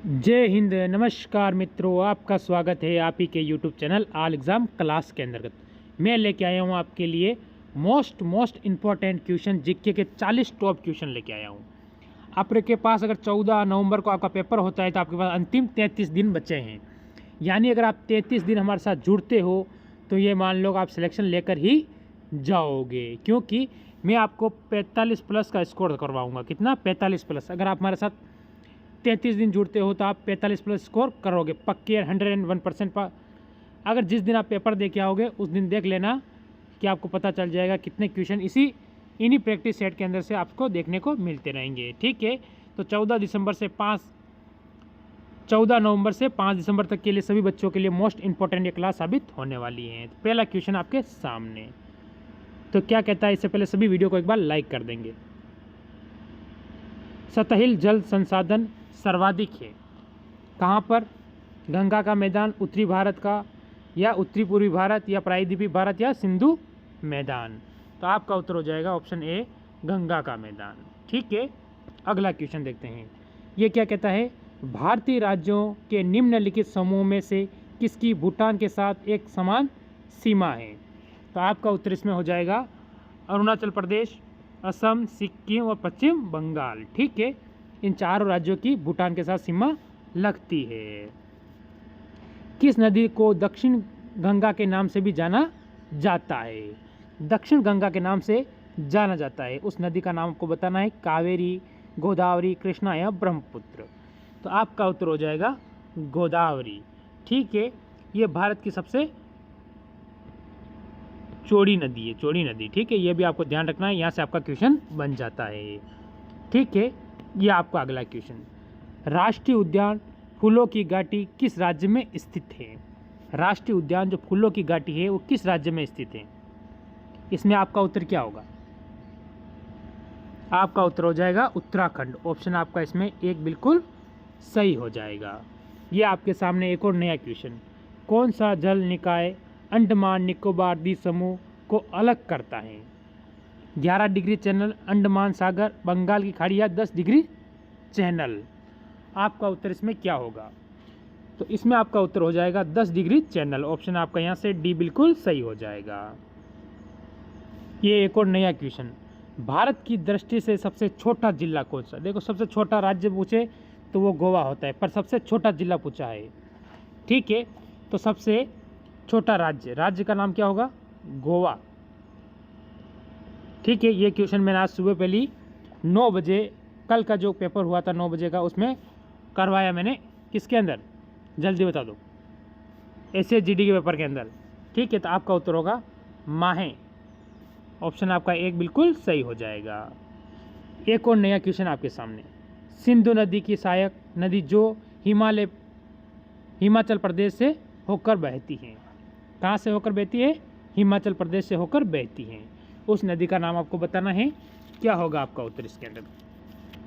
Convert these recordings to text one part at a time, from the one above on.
जय हिंद। नमस्कार मित्रों, आपका स्वागत है आप ही के YouTube channel all exam class के अंतर्गत। मैं लेके आया हूँ आपके लिए मोस्ट इम्पॉर्टेंट क्वेश्चन, जीके के 40 टॉप क्वेश्चन लेके आया हूँ। आपके पास अगर 14 नवंबर को आपका पेपर होता है तो आपके पास अंतिम 33 दिन बचे हैं। यानी अगर आप 33 दिन हमारे साथ जुड़ते हो तो ये मान लो आप सिलेक्शन लेकर ही जाओगे, क्योंकि मैं आपको 45 प्लस का स्कोर करवाऊँगा। कितना? 45 प्लस। अगर आप हमारे साथ 33 दिन जुड़ते हो तो आप 45 प्लस स्कोर करोगे पक्के, 101%। अगर जिस दिन आप पेपर दे के आओगे उस दिन देख लेना कि आपको पता चल जाएगा कितने क्वेश्चन इन्हीं प्रैक्टिस सेट के अंदर से आपको देखने को मिलते रहेंगे। ठीक है, तो 14 नवंबर से 5 दिसंबर तक के लिए सभी बच्चों के लिए मोस्ट इंपॉर्टेंट ये क्लास साबित होने वाली है। तो पहला क्वेश्चन आपके सामने, तो क्या कहता है? इससे पहले सभी वीडियो को एक बार लाइक कर देंगे। सतहिल जल संसाधन सर्वाधिक है कहाँ पर? गंगा का मैदान उत्तरी भारत का, या उत्तरी पूर्वी भारत, या प्रायद्वीपीय भारत, या सिंधु मैदान। तो आपका उत्तर हो जाएगा ऑप्शन ए, गंगा का मैदान। ठीक है, अगला क्वेश्चन देखते हैं। ये क्या कहता है? भारतीय राज्यों के निम्नलिखित समूह में से किसकी भूटान के साथ एक समान सीमा है? तो आपका उत्तर इसमें हो जाएगा अरुणाचल प्रदेश, असम, सिक्किम और पश्चिम बंगाल। ठीक है, इन चारों राज्यों की भूटान के साथ सीमा लगती है। किस नदी को दक्षिण गंगा के नाम से भी जाना जाता है? दक्षिण गंगा के नाम से जाना जाता है, उस नदी का नाम आपको बताना है। कावेरी, गोदावरी, कृष्णा या ब्रह्मपुत्र। तो आपका उत्तर हो जाएगा गोदावरी। ठीक है, ये भारत की सबसे चौड़ी नदी है, चौड़ी नदी। ठीक है, ये भी आपको ध्यान रखना है, यहाँ से आपका क्वेश्चन बन जाता है। ठीक है, ये आपका अगला क्वेश्चन। राष्ट्रीय उद्यान फूलों की घाटी किस राज्य में स्थित है? राष्ट्रीय उद्यान जो फूलों की घाटी है वो किस राज्य में स्थित है? इसमें आपका उत्तर क्या होगा? आपका उत्तर हो जाएगा उत्तराखंड। ऑप्शन आपका इसमें एक बिल्कुल सही हो जाएगा। ये आपके सामने एक और नया क्वेश्चन। कौन सा जल निकाय अंडमान निकोबार द्वीप समूह को अलग करता है? 11 डिग्री चैनल, अंडमान सागर, बंगाल की खाड़ी, या 10 डिग्री चैनल। आपका उत्तर इसमें क्या होगा? तो इसमें आपका उत्तर हो जाएगा 10 डिग्री चैनल। ऑप्शन आपका यहाँ से डी बिल्कुल सही हो जाएगा। ये एक और नया क्वेश्चन। भारत की दृष्टि से सबसे छोटा जिला कौन सा? देखो, सबसे छोटा राज्य पूछे तो वो गोवा होता है, पर सबसे छोटा जिला पूछा है। ठीक है, तो सबसे छोटा राज्य का नाम क्या होगा? गोवा। ठीक है, ये क्वेश्चन मैंने आज सुबह पहले 9 बजे, कल का जो पेपर हुआ था 9 बजे का, उसमें करवाया मैंने। किसके अंदर? जल्दी बता दो। SSGD के पेपर के अंदर। ठीक है, तो आपका उत्तर होगा माहे। ऑप्शन आपका एक बिल्कुल सही हो जाएगा। एक और नया क्वेश्चन आपके सामने। सिंधु नदी की सहायक नदी जो हिमाचल प्रदेश से होकर बहती है। कहाँ से होकर बहती है? हिमाचल प्रदेश से होकर बहती है। उस नदी का नाम आपको बताना है। क्या होगा आपका उत्तर इसके अंदर?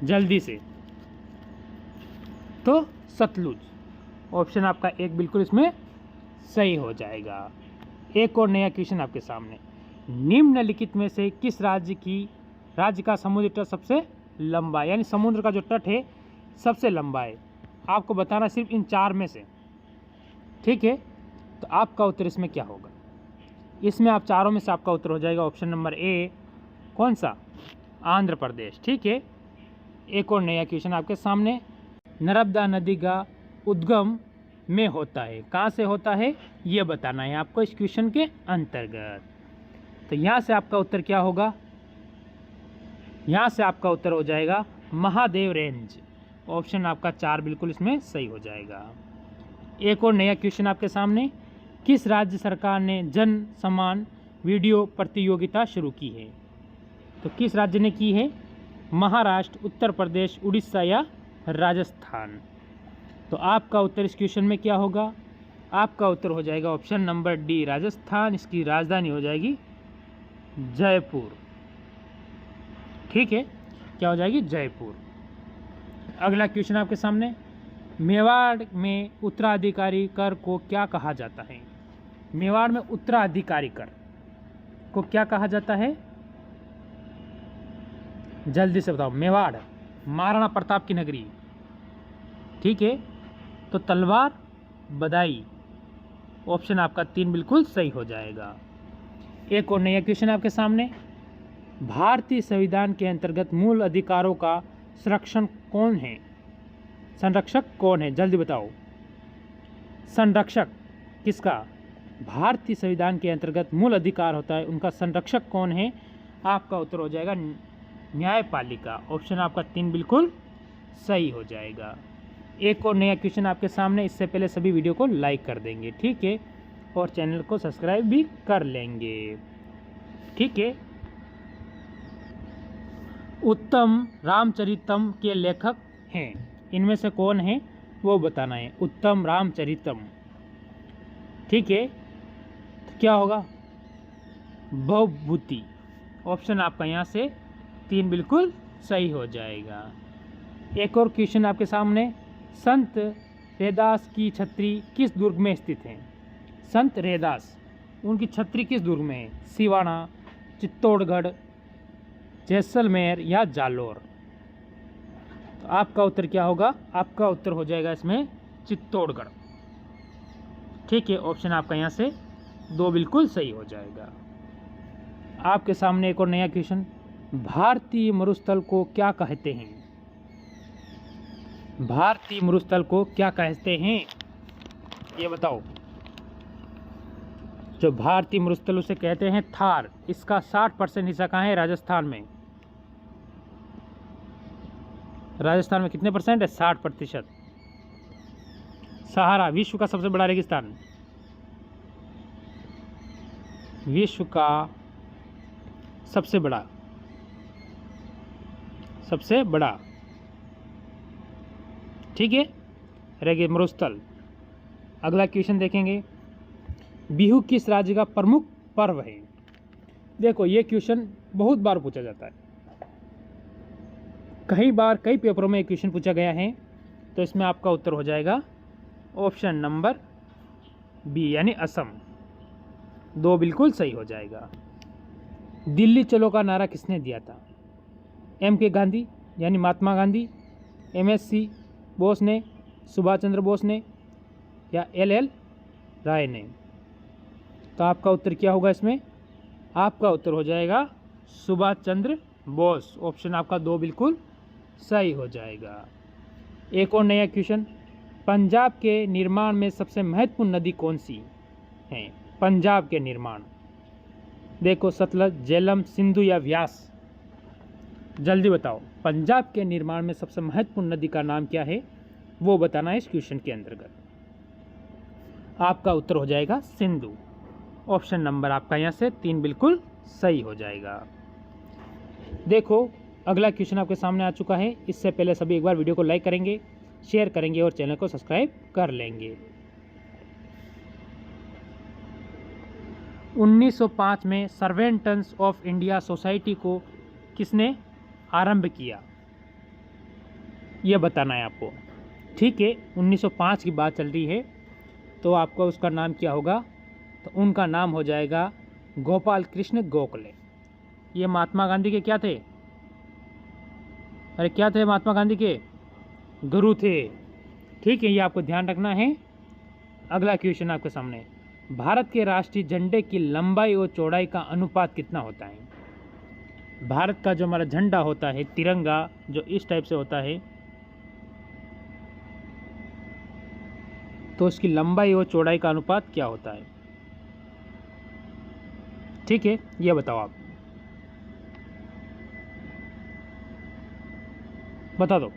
जल्दी से। तो सतलुज। ऑप्शन आपका एक बिल्कुल इसमें सही हो जाएगा। एक और नया क्वेश्चन आपके सामने। निम्नलिखित में से किस राज्य का समुद्री तट सबसे लंबा है? यानी समुद्र का जो तट है सबसे लंबा है। आपको बताना सिर्फ इन 4 में से। ठीक है, तो आपका उत्तर इसमें क्या होगा? इसमें आप चारों में से आपका उत्तर हो जाएगा ऑप्शन नंबर ए। कौन सा? आंध्र प्रदेश। ठीक है, एक और नया क्वेश्चन आपके सामने। नर्मदा नदी का उद्गम में होता है। कहाँ से होता है ये बताना है आपको इस क्वेश्चन के अंतर्गत। तो यहाँ से आपका उत्तर क्या होगा? यहाँ से आपका उत्तर हो जाएगा महादेव रेंज। ऑप्शन आपका 4 बिल्कुल इसमें सही हो जाएगा। एक और नया क्वेश्चन आपके सामने। किस राज्य सरकार ने जन सम्मान वीडियो प्रतियोगिता शुरू की है? तो किस राज्य ने की है? महाराष्ट्र, उत्तर प्रदेश, उड़ीसा या राजस्थान। तो आपका उत्तर इस क्वेश्चन में क्या होगा? आपका उत्तर हो जाएगा ऑप्शन नंबर डी, राजस्थान। इसकी राजधानी हो जाएगी जयपुर। ठीक है, क्या हो जाएगी? जयपुर। अगला क्वेश्चन आपके सामने। मेवाड़ में उत्तराधिकारी कर को क्या कहा जाता है? मेवाड़ में उत्तराधिकारी कर को क्या कहा जाता है? जल्दी से बताओ। मेवाड़ महाराणा प्रताप की नगरी। ठीक है, तो तलवार बदाई, ऑप्शन आपका 3 बिल्कुल सही हो जाएगा। एक और नया क्वेश्चन आपके सामने, भारतीय संविधान के अंतर्गत मूल अधिकारों का संरक्षक कौन है, जल्दी बताओ। संरक्षक किसका? भारतीय संविधान के अंतर्गत मूल अधिकार होता है, उनका संरक्षक कौन है? आपका उत्तर हो जाएगा न्यायपालिका, ऑप्शन आपका 3 बिल्कुल सही हो जाएगा। एक और नया क्वेश्चन आपके सामने, इससे पहले सभी वीडियो को लाइक कर देंगे, ठीक है, और चैनल को सब्सक्राइब भी कर लेंगे, ठीक है। उत्तम रामचरितम के लेखक हैं, इनमें से कौन है वो बताना है। उत्तम रामचरितम, ठीक है, तो क्या होगा? भवभूति, ऑप्शन आपका यहाँ से 3 बिल्कुल सही हो जाएगा। एक और क्वेश्चन आपके सामने, संत रैदास की छत्री किस दुर्ग में स्थित है? संत रैदास, उनकी छत्री किस दुर्ग में है? सिवाना, चित्तौड़गढ़, जैसलमेर या जालोर? तो आपका उत्तर क्या होगा? आपका उत्तर हो जाएगा इसमें चित्तौड़गढ़, ठीक है, ऑप्शन आपका यहाँ से 2 बिल्कुल सही हो जाएगा। आपके सामने एक और नया क्वेश्चन, भारतीय मरुस्थल को क्या कहते हैं? भारतीय मरुस्थल को क्या कहते हैं, ये बताओ। जो भारतीय मरुस्थल उसे कहते हैं थार, इसका 60% हिस्सा कहाँ है? राजस्थान में। राजस्थान में कितने परसेंट है? 60%। सहारा, विश्व का सबसे बड़ा रेगिस्तान, विश्व का सबसे बड़ा, ठीक है, रेगिस्तान मरुस्थल। अगला क्वेश्चन देखेंगे, बिहू किस राज्य का प्रमुख पर्व है? देखो, ये क्वेश्चन बहुत बार पूछा जाता है, कई पेपरों में क्वेश्चन पूछा गया है, तो इसमें आपका उत्तर हो जाएगा ऑप्शन नंबर बी, यानी असम, 2 बिल्कुल सही हो जाएगा। दिल्ली चलो का नारा किसने दिया था? M.K. गांधी यानी महात्मा गांधी, MSC बोस ने, सुभाष चंद्र बोस ने, या LL राय ने? तो आपका उत्तर क्या होगा इसमें? आपका उत्तर हो जाएगा सुभाष चंद्र बोस, ऑप्शन आपका 2 बिल्कुल सही हो जाएगा। एक और नया क्वेश्चन, पंजाब के निर्माण में सबसे महत्वपूर्ण नदी कौन सी है? पंजाब के निर्माण, देखो, सतलज, झेलम, सिंधु या व्यास? जल्दी बताओ, पंजाब के निर्माण में सबसे महत्वपूर्ण नदी का नाम क्या है, वो बताना है इस क्वेश्चन के अंतर्गत। आपका उत्तर हो जाएगा सिंधु, ऑप्शन नंबर आपका यहाँ से 3 बिल्कुल सही हो जाएगा। देखो, अगला क्वेश्चन आपके सामने आ चुका है, इससे पहले सभी एक बार वीडियो को लाइक करेंगे, शेयर करेंगे और चैनल को सब्सक्राइब कर लेंगे। 1905 में सर्वेंट्स ऑफ इंडिया सोसाइटी को किसने आरंभ किया, यह बताना है आपको, ठीक है। 1905 की बात चल रही है, तो आपका उसका नाम क्या होगा? तो उनका नाम हो जाएगा गोपाल कृष्ण गोखले। ये महात्मा गांधी के क्या थे? अरे क्या थे? महात्मा गांधी के गुरु थे, ठीक है, ये आपको ध्यान रखना है। अगला क्वेश्चन आपके सामने, भारत के राष्ट्रीय झंडे की लंबाई और चौड़ाई का अनुपात कितना होता है? भारत का जो हमारा झंडा होता है, तिरंगा, जो इस टाइप से होता है, तो उसकी लंबाई और चौड़ाई का अनुपात क्या होता है? ठीक है, ये बताओ, आप बता दो।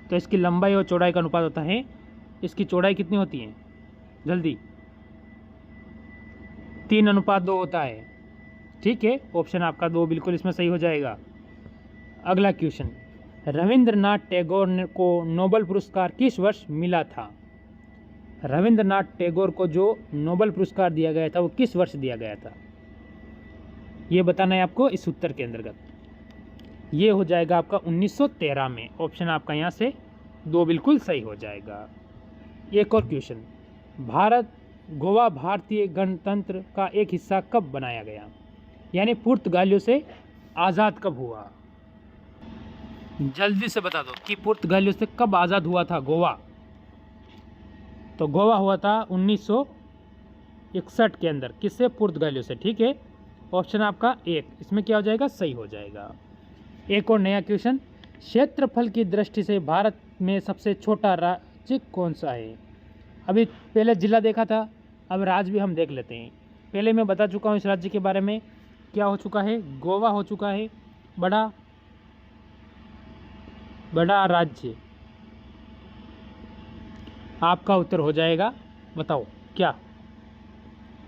तो इसकी लंबाई और चौड़ाई का अनुपात होता है, इसकी चौड़ाई कितनी होती है? जल्दी, 3:2 होता है, ठीक है, ऑप्शन आपका 2 बिल्कुल इसमें सही हो जाएगा। अगला क्वेश्चन, रविंद्रनाथ टैगोर को नोबेल पुरस्कार किस वर्ष मिला था? रविंद्रनाथ टैगोर को जो नोबेल पुरस्कार दिया गया था वो किस वर्ष दिया गया था, ये बताना है आपको इस उत्तर के अंतर्गत। ये हो जाएगा आपका 1913 में, ऑप्शन आपका यहाँ से 2 बिल्कुल सही हो जाएगा। एक और क्वेश्चन, गोवा भारतीय गणतंत्र का एक हिस्सा कब बनाया गया, यानी पुर्तगालियों से आज़ाद कब हुआ? जल्दी से बता दो कि पुर्तगालियों से कब आज़ाद हुआ था गोवा। तो गोवा हुआ था 1961 के अंदर। किससे? पुर्तगालियों से। ठीक है, ऑप्शन आपका एक इसमें क्या हो जाएगा? सही हो जाएगा। एक और नया क्वेश्चन, क्षेत्रफल की दृष्टि से भारत में सबसे छोटा राज्य कौन सा है? अभी पहले जिला देखा था, अब राज्य भी हम देख लेते हैं। पहले मैं बता चुका हूँ इस राज्य के बारे में, क्या हो चुका है? गोवा हो चुका है बड़ा राज्य। आपका उत्तर हो जाएगा, बताओ क्या?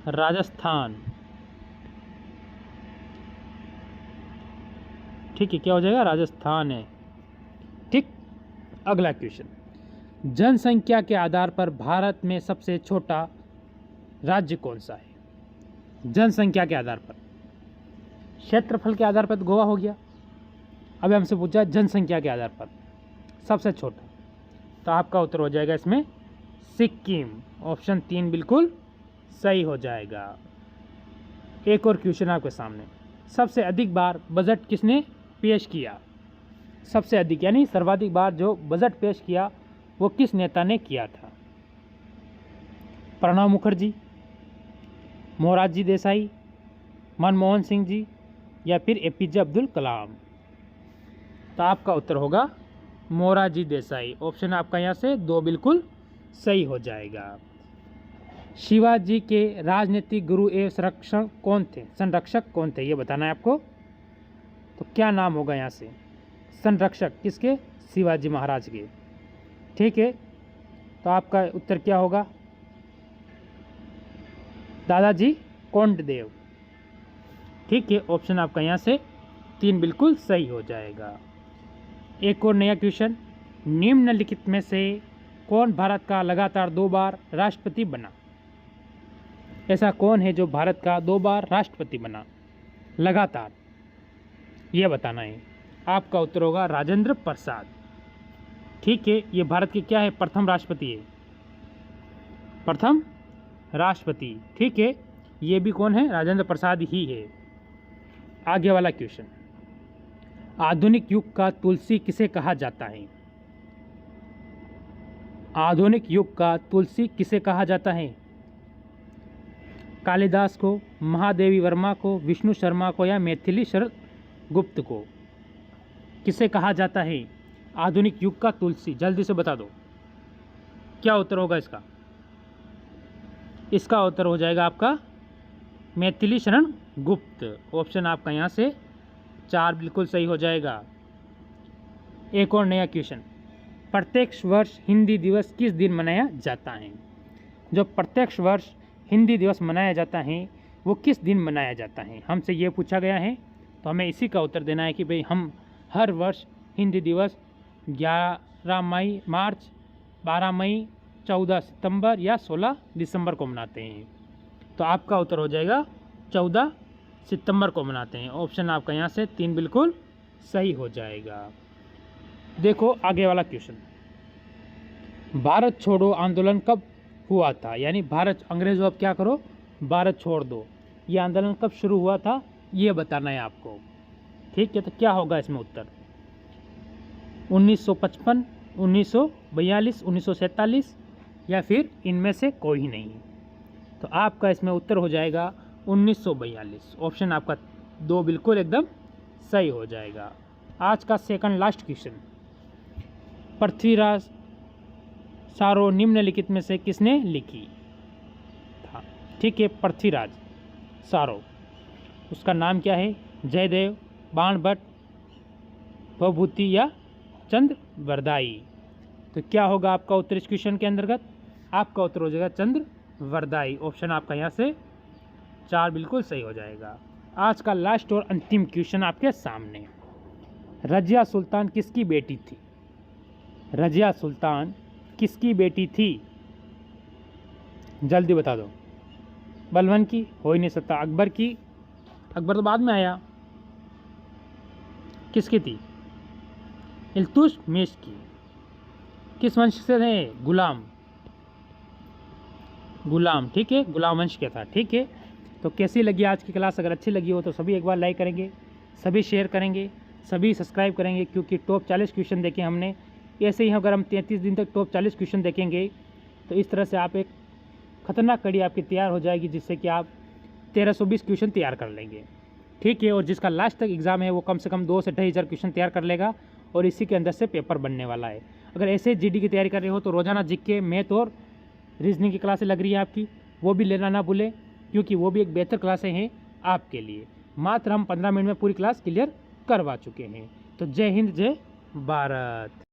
राजस्थान। ठीक है, क्या हो जाएगा? राजस्थान है। ठीक, अगला क्वेश्चन, जनसंख्या के आधार पर भारत में सबसे छोटा राज्य कौन सा है? जनसंख्या के आधार पर। क्षेत्रफल के आधार पर तो गोवा हो गया, अब हमसे पूछा जनसंख्या के आधार पर सबसे छोटा, तो आपका उत्तर हो जाएगा इसमें सिक्किम। ऑप्शन 3 बिल्कुल सही हो जाएगा। एक और क्वेश्चन आपके सामने, सबसे अधिक बार बजट किसने पेश किया? सबसे अधिक यानी सर्वाधिक बार जो बजट पेश किया वो किस नेता ने किया था? प्रणब मुखर्जी, मोरारजी देसाई, मनमोहन सिंह जी, या फिर एपीजे अब्दुल कलाम? तो आपका उत्तर होगा मोरारजी देसाई। ऑप्शन आपका यहाँ से 2 बिल्कुल सही हो जाएगा। शिवाजी के राजनीतिक गुरु एवं संरक्षक कौन थे? ये बताना है आपको। तो क्या नाम होगा यहाँ से? संरक्षक किसके? शिवाजी महाराज के। ठीक है, तो आपका उत्तर क्या होगा? दादाजी कोंडदेव। ठीक है, ऑप्शन आपका यहाँ से 3 बिल्कुल सही हो जाएगा। एक और नया क्वेश्चन, निम्नलिखित में से कौन भारत का लगातार 2 बार राष्ट्रपति बना? ऐसा कौन है जो भारत का 2 बार राष्ट्रपति बना लगातार? यह बताना है। आपका उत्तर होगा राजेंद्र प्रसाद। ठीक है, ये भारत के क्या है? प्रथम राष्ट्रपति है, प्रथम राष्ट्रपति। ठीक है, ये भी कौन है? राजेंद्र प्रसाद ही है। आगे वाला क्वेश्चन, आधुनिक युग का तुलसी किसे कहा जाता है? आधुनिक युग का तुलसी किसे कहा जाता है? कालिदास को, महादेवी वर्मा को, विष्णु शर्मा को, या मैथिली शरद गुप्त को? किसे कहा जाता है आधुनिक युग का तुलसी? जल्दी से बता दो, क्या उत्तर होगा इसका? इसका उत्तर हो जाएगा आपका मैथिली शरण गुप्त। ऑप्शन आपका यहाँ से 4 बिल्कुल सही हो जाएगा। एक और नया क्वेश्चन, प्रत्येक वर्ष हिंदी दिवस किस दिन मनाया जाता है? जो प्रत्येक वर्ष हिंदी दिवस मनाया जाता है वो किस दिन मनाया जाता है? हमसे ये पूछा गया है, तो हमें इसी का उत्तर देना है कि भाई हम हर वर्ष हिंदी दिवस 11 मई, मार्च, 12 मई, 14 सितंबर या 16 दिसंबर को मनाते हैं। तो आपका उत्तर हो जाएगा 14 सितंबर को मनाते हैं। ऑप्शन आपका यहाँ से 3 बिल्कुल सही हो जाएगा। देखो आगे वाला क्वेश्चन, भारत छोड़ो आंदोलन कब हुआ था? यानी भारत, अंग्रेजों अब क्या करो, भारत छोड़ दो, ये आंदोलन कब शुरू हुआ था ये बताना है आपको। ठीक है, तो क्या होगा इसमें उत्तर? 1955, 1942, 1947, या फिर इनमें से कोई नहीं? तो आपका इसमें उत्तर हो जाएगा 1942। ऑप्शन आपका 2 बिल्कुल एकदम सही हो जाएगा। आज का सेकंड लास्ट क्वेश्चन, पृथ्वीराज सारो निम्नलिखित में से किसने लिखी था? ठीक है, पृथ्वीराज सारो, उसका नाम क्या है? जयदेव, बाणभट्ट, भवभूति या चंद्रवरदाई? तो क्या होगा आपका उत्तर इस क्वेश्चन के अंतर्गत? आपका उत्तर हो जाएगा चंद्रवरदाई। ऑप्शन आपका यहाँ से 4 बिल्कुल सही हो जाएगा। आज का लास्ट और अंतिम क्वेश्चन आपके सामने, रजिया सुल्तान किसकी बेटी थी? रजिया सुल्तान किसकी बेटी थी? जल्दी बता दो। बलबन की? हो ही नहीं सकता। अकबर की? अकबर तो बाद में आया। किसकी थी? इल्तुतमिश की। किस वंश से थे? गुलाम। गुलाम, ठीक है, गुलाम वंश के था। ठीक है, तो कैसी लगी आज की क्लास? अगर अच्छी लगी हो तो सभी एक बार लाइक करेंगे, सभी शेयर करेंगे, सभी सब्सक्राइब करेंगे, क्योंकि टॉप 40 क्वेश्चन देखे हमने। ऐसे ही अगर हम 33 दिन तक टॉप 40 क्वेश्चन देखेंगे तो इस तरह से आप एक खतरनाक कड़ी आपकी तैयार हो जाएगी, जिससे कि आप 1320 क्वेश्चन तैयार कर लेंगे। ठीक है, और जिसका लास्ट तक एग्ज़ाम है वो कम से कम 2 से 2,500 क्वेश्चन तैयार कर लेगा और इसी के अंदर से पेपर बनने वाला है। अगर ऐसे जीडी की तैयारी कर रहे हो तो रोज़ाना जीके, मैथ और रीजनिंग की क्लासें लग रही हैं आपकी, वो भी लेना ना भूलें, क्योंकि वो भी एक बेहतर क्लासें हैं आपके लिए। मात्र हम 15 मिनट में पूरी क्लास क्लियर करवा चुके हैं। तो जय हिंद, जय भारत।